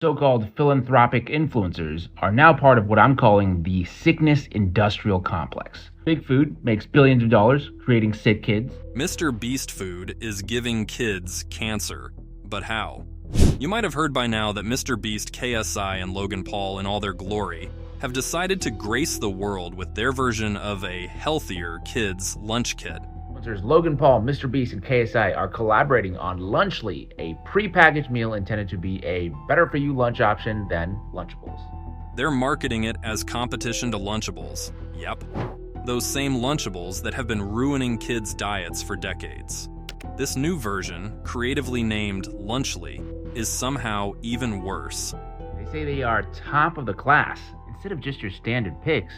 So-called philanthropic influencers are now part of what I'm calling the sickness industrial complex. Big food makes billions of dollars creating sick kids. MrBeast food is giving kids cancer. But how? You might have heard by now that MrBeast, KSI, and Logan Paul in all their glory have decided to grace the world with their version of a healthier kids lunch kit. Influencers Logan Paul, MrBeast, and KSI are collaborating on Lunchly, a pre-packaged meal intended to be a better-for-you lunch option than Lunchables. They're marketing it as competition to Lunchables. Yep. Those same Lunchables that have been ruining kids' diets for decades. This new version, creatively named Lunchly, is somehow even worse. They say they are top of the class. Instead of just your standard picks,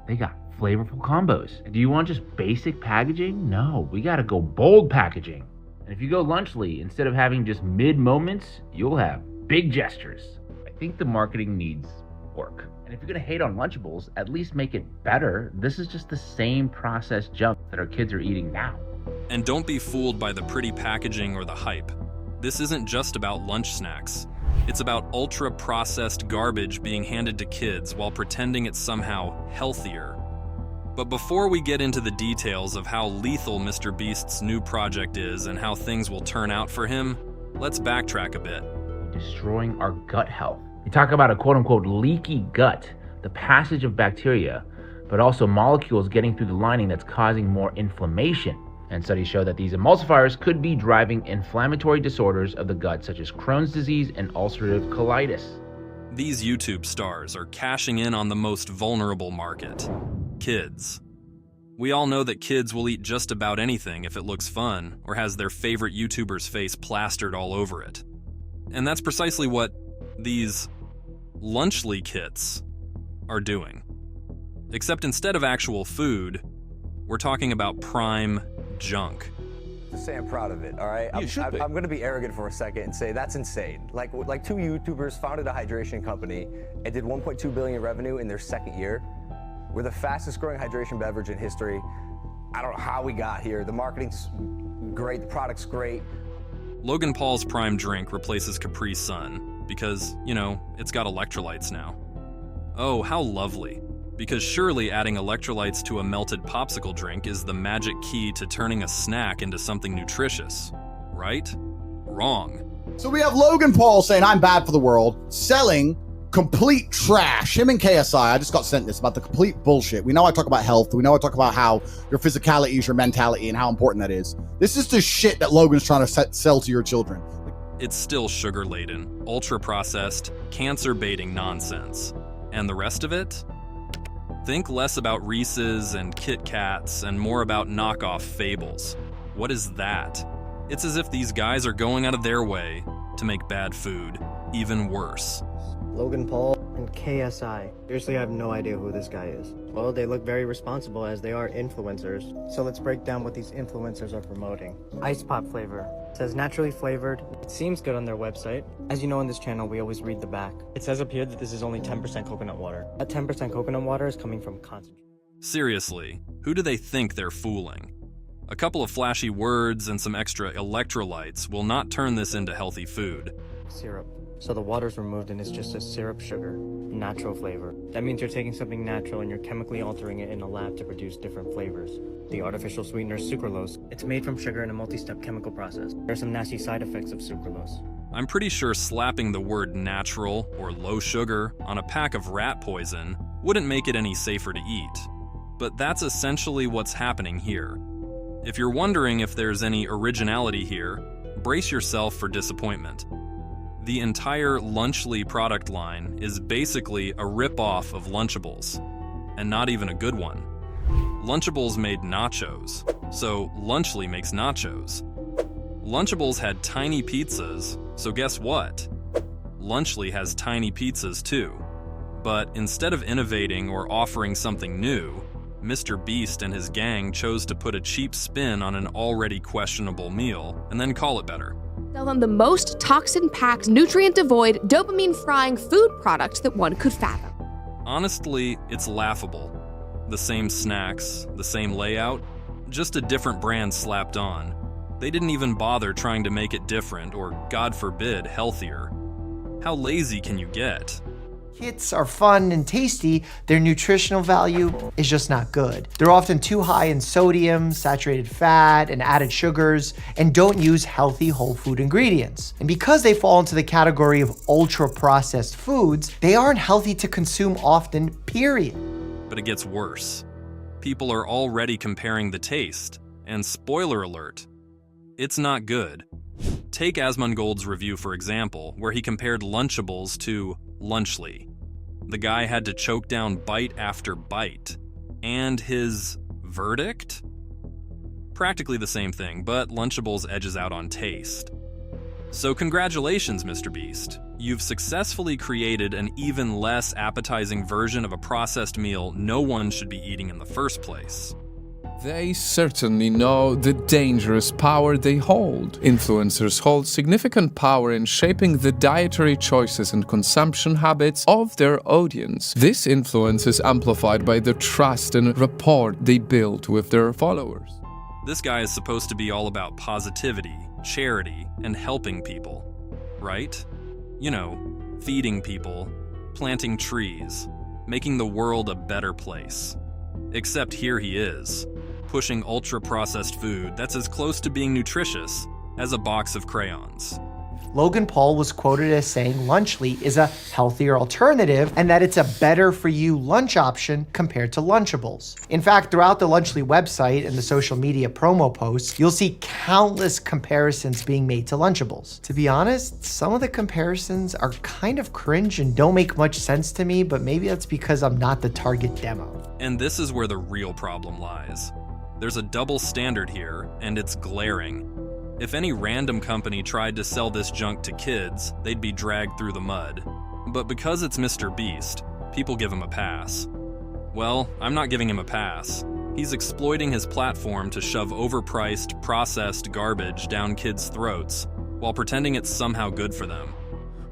they got flavorful combos. And do you want just basic packaging? No, we gotta go bold packaging. And if you go Lunchly, instead of having just mid moments, you'll have big gestures. I think the marketing needs work. And if you're gonna hate on Lunchables, at least make it better. This is just the same processed junk that our kids are eating now. And don't be fooled by the pretty packaging or the hype. This isn't just about lunch snacks. It's about ultra-processed garbage being handed to kids while pretending it's somehow healthier. But before we get into the details of how lethal MrBeast's new project is and how things will turn out for him, let's backtrack a bit. Destroying our gut health. We talk about a quote-unquote leaky gut, the passage of bacteria, but also molecules getting through the lining that's causing more inflammation. And studies show that these emulsifiers could be driving inflammatory disorders of the gut, such as Crohn's disease and ulcerative colitis. These YouTube stars are cashing in on the most vulnerable market: kids. We all know that kids will eat just about anything if it looks fun or has their favorite YouTuber's face plastered all over it. And that's precisely what these Lunchly kits are doing. Except instead of actual food, we're talking about prime junk. To say I'm proud of it, all right? I'm going to be arrogant for a second and say that's insane. Like two YouTubers founded a hydration company and did 1.2 billion revenue in their second year. We're the fastest growing hydration beverage in history. I don't know how we got here. The marketing's great, the product's great. Logan Paul's prime drink replaces Capri Sun because, you know, it's got electrolytes now. Oh, how lovely. Because surely adding electrolytes to a melted popsicle drink is the magic key to turning a snack into something nutritious, right? Wrong. So we have Logan Paul saying I'm bad for the world, selling complete trash. Him and KSI, I just got sent this about the complete bullshit. We know I talk about health. We know I talk about how your physicality is your mentality and how important that is. This is the shit that Logan's trying to sell to your children. It's still sugar-laden, ultra-processed, cancer-baiting nonsense. And the rest of it? Think less about Reese's and Kit Kats and more about knockoff fables. What is that? It's as if these guys are going out of their way to make bad food even worse. Logan Paul and KSI. Seriously, I have no idea who this guy is. Well, they look very responsible as they are influencers. So let's break down what these influencers are promoting. Ice pop flavor. It says naturally flavored. It seems good on their website. As you know, on this channel, we always read the back. It says up here that this is only 10% coconut water. That 10% coconut water is coming from concentrate. Seriously, who do they think they're fooling? A couple of flashy words and some extra electrolytes will not turn this into healthy food. Syrup. So the water's removed and it's just a syrup sugar, natural flavor. That means you're taking something natural and you're chemically altering it in a lab to produce different flavors. The artificial sweetener sucralose, it's made from sugar in a multi-step chemical process. There are some nasty side effects of sucralose. I'm pretty sure slapping the word natural or low sugar on a pack of rat poison wouldn't make it any safer to eat. But that's essentially what's happening here. If you're wondering if there's any originality here, brace yourself for disappointment. The entire Lunchly product line is basically a rip-off of Lunchables, and not even a good one. Lunchables made nachos, so Lunchly makes nachos. Lunchables had tiny pizzas, so guess what? Lunchly has tiny pizzas too. But instead of innovating or offering something new, MrBeast and his gang chose to put a cheap spin on an already questionable meal and then call it better. Sell them the most toxin-packed, nutrient-devoid, dopamine-frying food product that one could fathom. Honestly, it's laughable. The same snacks, the same layout, just a different brand slapped on. They didn't even bother trying to make it different or, God forbid, healthier. How lazy can you get? Kits are fun and tasty, their nutritional value is just not good. They're often too high in sodium, saturated fat, and added sugars, and don't use healthy whole food ingredients. And because they fall into the category of ultra-processed foods, they aren't healthy to consume often, period. But it gets worse. People are already comparing the taste, and spoiler alert, it's not good. Take Asmongold's review, for example, where he compared Lunchables to Lunchly. The guy had to choke down bite after bite. And his verdict? Practically the same thing, but Lunchables edges out on taste. So congratulations, MrBeast. You've successfully created an even less appetizing version of a processed meal no one should be eating in the first place. They certainly know the dangerous power they hold. Influencers hold significant power in shaping the dietary choices and consumption habits of their audience. This influence is amplified by the trust and rapport they build with their followers. This guy is supposed to be all about positivity, charity, and helping people, right? You know, feeding people, planting trees, making the world a better place. Except here he is, pushing ultra-processed food that's as close to being nutritious as a box of crayons. Logan Paul was quoted as saying Lunchly is a healthier alternative and that it's a better for you lunch option compared to Lunchables. In fact, throughout the Lunchly website and the social media promo posts, you'll see countless comparisons being made to Lunchables. To be honest, some of the comparisons are kind of cringe and don't make much sense to me, but maybe that's because I'm not the target demo. And this is where the real problem lies. There's a double standard here, and it's glaring. If any random company tried to sell this junk to kids, they'd be dragged through the mud. But because it's MrBeast, people give him a pass. Well, I'm not giving him a pass. He's exploiting his platform to shove overpriced, processed garbage down kids' throats while pretending it's somehow good for them.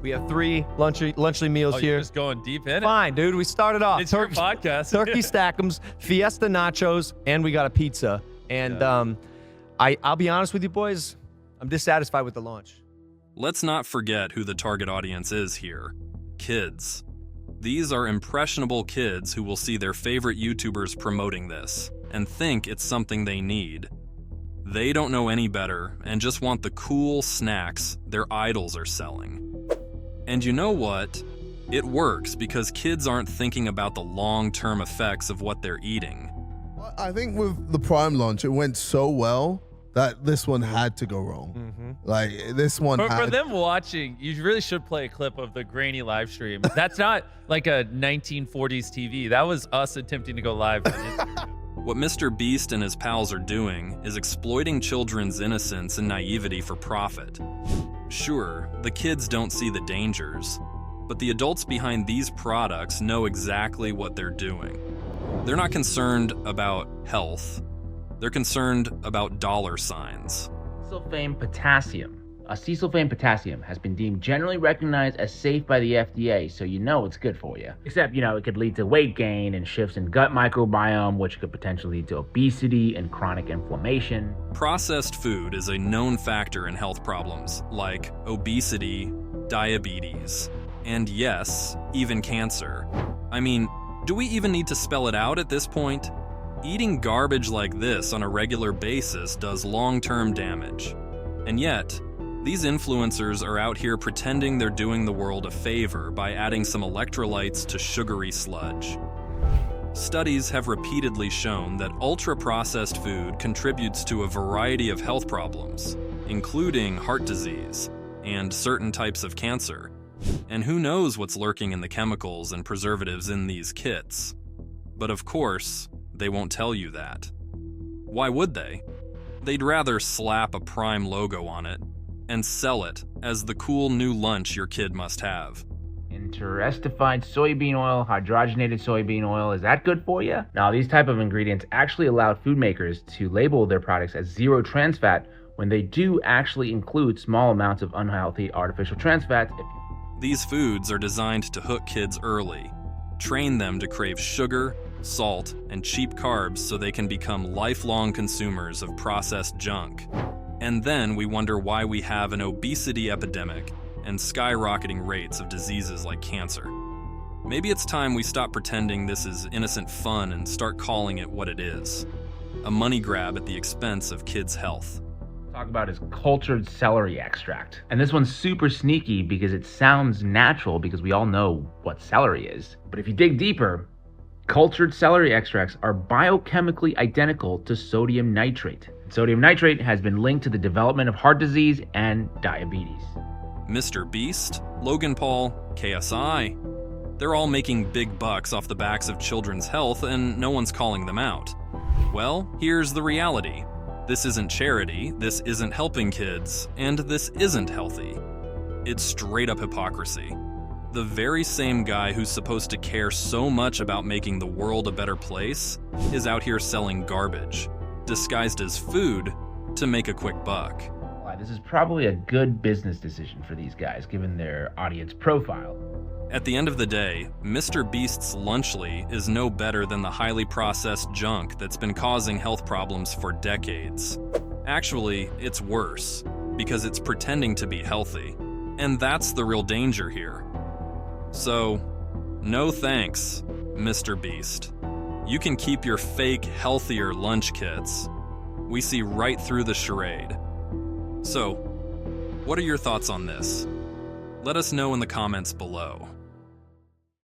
We have 3 Lunchly meals here. You're just going deep in it? Fine, dude. We started off. It's your podcast. Turkey Stack'ems, Fiesta Nachos, and we got a pizza. And I'll be honest with you, boys. I'm dissatisfied with the launch. Let's not forget who the target audience is here. Kids. These are impressionable kids who will see their favorite YouTubers promoting this and think it's something they need. They don't know any better and just want the cool snacks their idols are selling. And you know what? It works because kids aren't thinking about the long-term effects of what they're eating. I think with the Prime launch, it went so well that this one had to go wrong. Like, this one For them watching, you really should play a clip of the grainy live stream. That's not like a 1940s TV. That was us attempting to go live on Instagram. What MrBeast and his pals are doing is exploiting children's innocence and naivety for profit. Sure, the kids don't see the dangers, but the adults behind these products know exactly what they're doing. They're not concerned about health. They're concerned about dollar signs. Cesulfame potassium. Cesulfame potassium has been deemed generally recognized as safe by the FDA, so you know it's good for you. Except, it could lead to weight gain and shifts in gut microbiome, which could potentially lead to obesity and chronic inflammation. Processed food is a known factor in health problems like obesity, diabetes, and yes, even cancer. I mean, do we even need to spell it out at this point? Eating garbage like this on a regular basis does long-term damage. And yet, these influencers are out here pretending they're doing the world a favor by adding some electrolytes to sugary sludge. Studies have repeatedly shown that ultra-processed food contributes to a variety of health problems, including heart disease and certain types of cancer. And who knows what's lurking in the chemicals and preservatives in these kits. But of course, they won't tell you that. Why would they? They'd rather slap a Prime logo on it and sell it as the cool new lunch your kid must have. Interestified soybean oil, hydrogenated soybean oil, is that good for you? Now, these type of ingredients actually allowed food makers to label their products as zero trans fat when they do actually include small amounts of unhealthy artificial trans fats. These foods are designed to hook kids early, train them to crave sugar, salt, and cheap carbs so they can become lifelong consumers of processed junk. And then we wonder why we have an obesity epidemic and skyrocketing rates of diseases like cancer. Maybe it's time we stop pretending this is innocent fun and start calling it what it is: a money grab at the expense of kids' health. Talk about is cultured celery extract. And this one's super sneaky because it sounds natural because we all know what celery is. But if you dig deeper, cultured celery extracts are biochemically identical to sodium nitrate. Sodium nitrate has been linked to the development of heart disease and diabetes. MrBeast, Logan Paul, KSI. They're all making big bucks off the backs of children's health and no one's calling them out. Well, here's the reality. This isn't charity, this isn't helping kids, and this isn't healthy. It's straight up hypocrisy. The very same guy who's supposed to care so much about making the world a better place is out here selling garbage, disguised as food to make a quick buck. This is probably a good business decision for these guys, given their audience profile. At the end of the day, MrBeast's Lunchly is no better than the highly processed junk that's been causing health problems for decades. Actually, it's worse, because it's pretending to be healthy. And that's the real danger here. So, no thanks, MrBeast. You can keep your fake, healthier lunch kits. We see right through the charade. So, what are your thoughts on this? Let us know in the comments below.